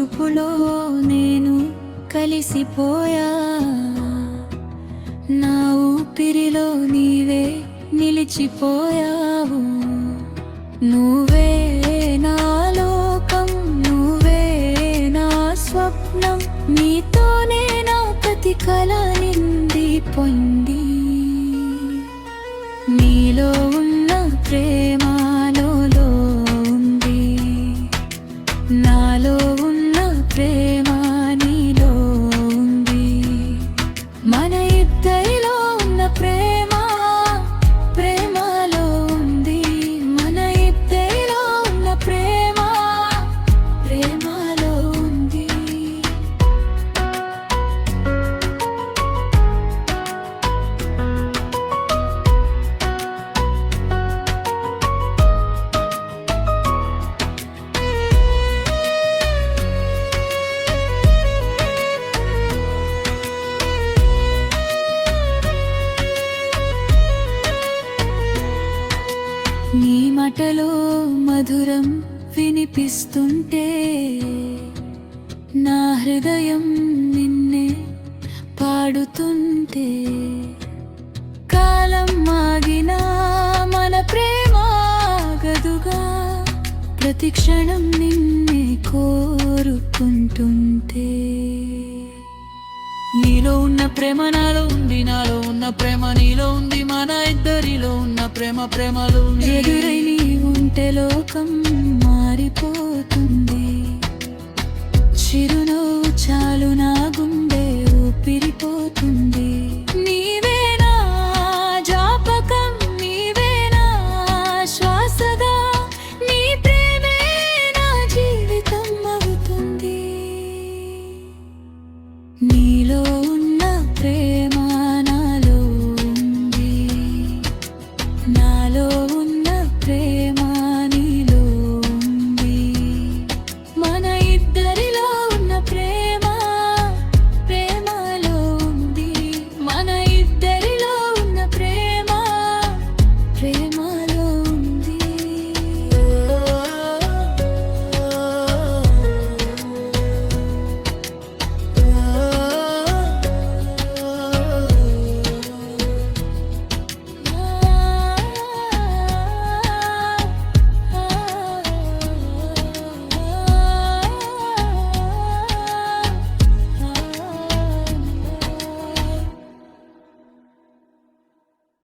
చూపులో నేను కలిసిపోయా, నా ఊపిరిలో నీవే నిలిచిపోయావు. నువ్వే నా లోకం, నువ్వే నా స్వప్నం, నీతోనే నా ప్రతి కల నిండిపోయింది. నీలో ఉన్న ప్రేమలో ఉంది, నాలో ఉన్న ప్రేమ నీలో ఉంది. మన ఇద్దరిలో ఉన్న ప్రేమ ప్రేమలో ఉంది, మన ఇద్దరిలో ఉన్న ప్రేమ ప్రేమలో ఉంది. నీ మాటలో మధురం వినిపిస్తుంటే, నా హృదయం నిన్నే పాడుతుంటే, కాలం ఆగినా మన ప్రేమ గదుగా, ప్రతి క్షణం నిన్నే కోరుకుంటుంటే. నీలో ఉన్న ప్రేమ నాలో ఉంది, నాలో ఉన్న ప్రేమ నీలో ఉంది, మన ఇద్దరిలో ఉన్న ప్రేమ ప్రేమలో ఉంది.